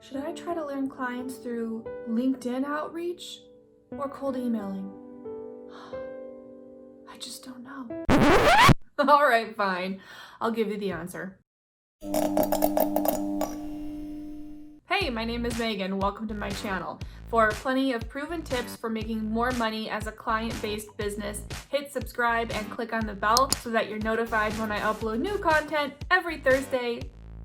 Should I try to land clients through LinkedIn outreach or cold emailing? I just don't know. All right, fine. I'll give you the answer. Hey, my name is Megan. Welcome to my channel. For plenty of proven tips for making more money as a client-based business, hit subscribe and click on the bell so that you're notified when I upload new content every Thursday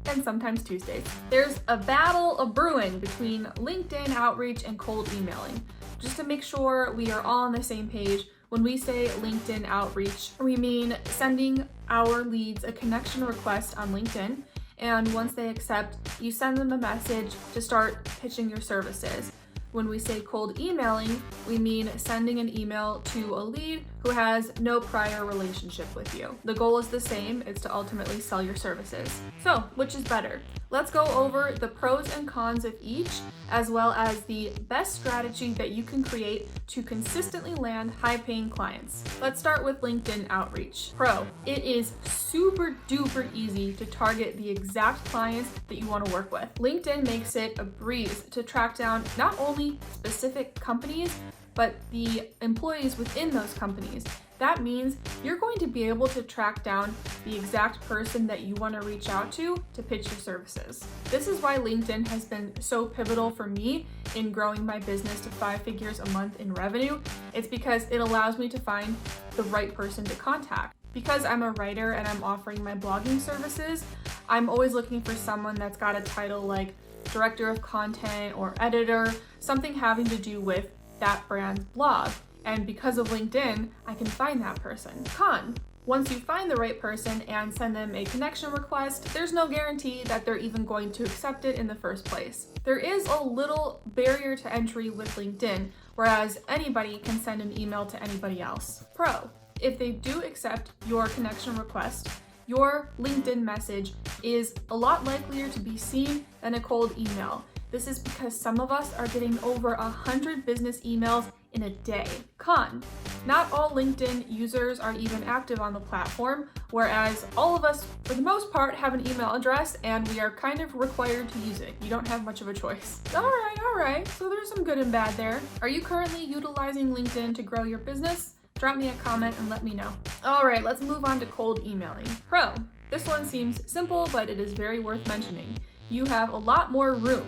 and sometimes Tuesdays. There's a battle brewing between LinkedIn outreach and cold emailing. Just to make sure we are all on the same page, when we say LinkedIn outreach, we mean sending our leads a connection request on LinkedIn, and once they accept, you send them a message to start pitching your services. When we say cold emailing, we mean sending an email to a lead who has no prior relationship with you. The goal is the same, it's to ultimately sell your services. So, which is better? Let's go over the pros and cons of each, as well as the best strategy that you can create to consistently land high-paying clients. Let's start with LinkedIn outreach. Pro, it is super duper easy to target the exact clients that you want to work with. LinkedIn makes it a breeze to track down not only specific companies, but the employees within those companies. That means you're going to be able to track down the exact person that you want to reach out to pitch your services. This is why LinkedIn has been so pivotal for me in growing my business to 5 figures a month in revenue. It's because it allows me to find the right person to contact. Because I'm a writer and I'm offering my blogging services, I'm always looking for someone that's got a title like director of content or editor, something having to do with that brand's blog. And because of LinkedIn, I can find that person. Con, once you find the right person and send them a connection request, there's no guarantee that they're even going to accept it in the first place. There is a little barrier to entry with LinkedIn, whereas anybody can send an email to anybody else. Pro, if they do accept your connection request, your LinkedIn message is a lot likelier to be seen than a cold email. This is because some of us are getting over 100 business emails in a day. Con, not all LinkedIn users are even active on the platform, whereas all of us, for the most part, have an email address and we are kind of required to use it. You don't have much of a choice. All right. So there's some good and bad there. Are you currently utilizing LinkedIn to grow your business? Drop me a comment and let me know. All right, let's move on to cold emailing. Pro, this one seems simple, but it is very worth mentioning. You have a lot more room,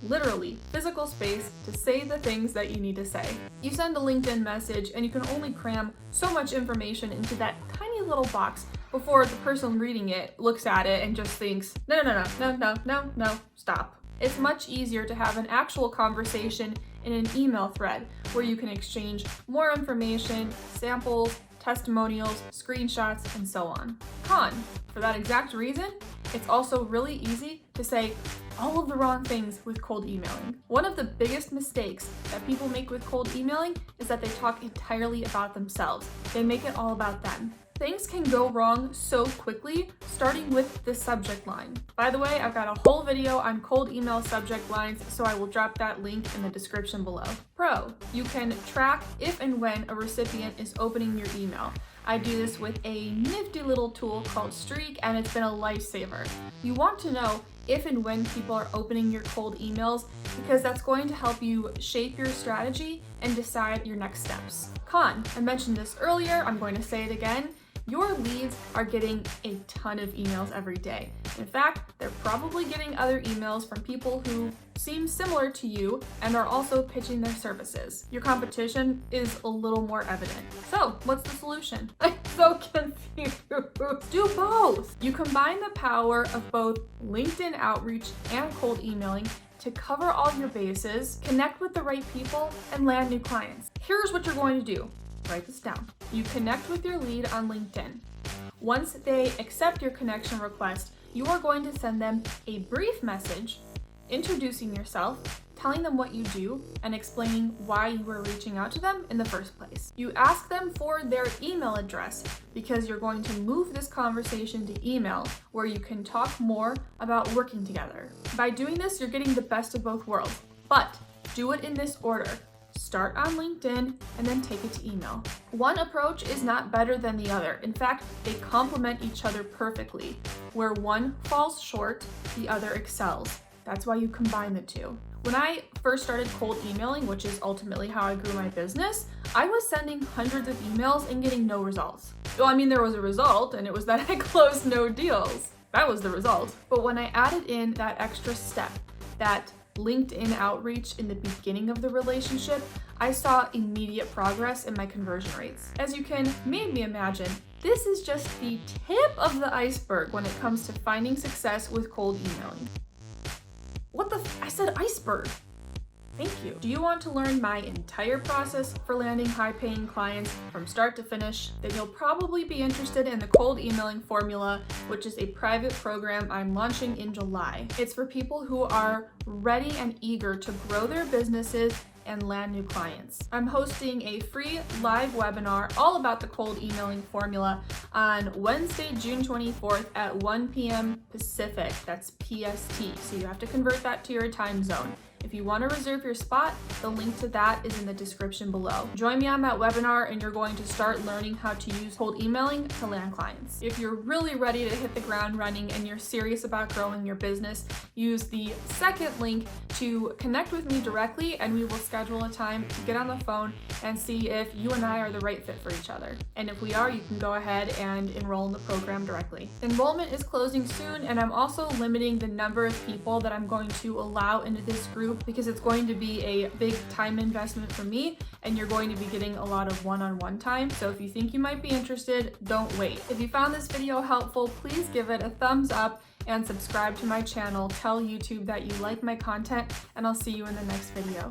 literally physical space, to say the things that you need to say. You send a LinkedIn message and you can only cram so much information into that tiny little box before the person reading it looks at it and just thinks, no, stop. It's much easier to have an actual conversation in an email thread where you can exchange more information, samples, testimonials, screenshots, and so on. Con, for that exact reason, it's also really easy to say all of the wrong things with cold emailing. One of the biggest mistakes that people make with cold emailing is that they talk entirely about themselves. They make it all about them. Things can go wrong so quickly, starting with the subject line. By the way, I've got a whole video on cold email subject lines, so I will drop that link in the description below. Pro, you can track if and when a recipient is opening your email. I do this with a nifty little tool called Streak, and it's been a lifesaver. You want to know if and when people are opening your cold emails because that's going to help you shape your strategy and decide your next steps. Con, I mentioned this earlier, I'm going to say it again. Your leads are getting a ton of emails every day. In fact, they're probably getting other emails from people who seem similar to you and are also pitching their services. Your competition is a little more evident. So, what's the solution? I'm so confused. Do both. You combine the power of both LinkedIn outreach and cold emailing to cover all your bases, connect with the right people, and land new clients. Here's what you're going to do. Write this down. You connect with your lead on LinkedIn. Once they accept your connection request, you are going to send them a brief message introducing yourself, telling them what you do, and explaining why you were reaching out to them in the first place. You ask them for their email address because you're going to move this conversation to email where you can talk more about working together. By doing this, you're getting the best of both worlds, but do it in this order. Start on LinkedIn and then take it to email. One approach is not better than the other. In fact, they complement each other perfectly. Where one falls short, the other excels. That's why you combine the two. When I first started cold emailing, which is ultimately how I grew my business, I was sending hundreds of emails and getting no results. Well, I mean, there was a result, and it was that I closed no deals. That was the result. But when I added in that extra step, that LinkedIn outreach in the beginning of the relationship, I saw immediate progress in my conversion rates. As you can maybe imagine, this is just the tip of the iceberg when it comes to finding success with cold emailing. I said iceberg. Thank you. Do you want to learn my entire process for landing high-paying clients from start to finish? Then you'll probably be interested in the cold emailing formula, which is a private program I'm launching in July. It's for people who are ready and eager to grow their businesses and land new clients. I'm hosting a free live webinar all about the cold emailing formula on Wednesday, June 24th at 1 p.m. Pacific. That's PST. So you have to convert that to your time zone. If you want to reserve your spot, the link to that is in the description below. Join me on that webinar and you're going to start learning how to use cold emailing to land clients. If you're really ready to hit the ground running and you're serious about growing your business, use the second link to connect with me directly and we will schedule a time to get on the phone and see if you and I are the right fit for each other. And if we are, you can go ahead and enroll in the program directly. Enrollment is closing soon, and I'm also limiting the number of people that I'm going to allow into this group because it's going to be a big time investment for me and you're going to be getting a lot of one-on-one time. So if you think you might be interested, don't wait. If you found this video helpful, please give it a thumbs up and subscribe to my channel. Tell YouTube that you like my content, and I'll see you in the next video.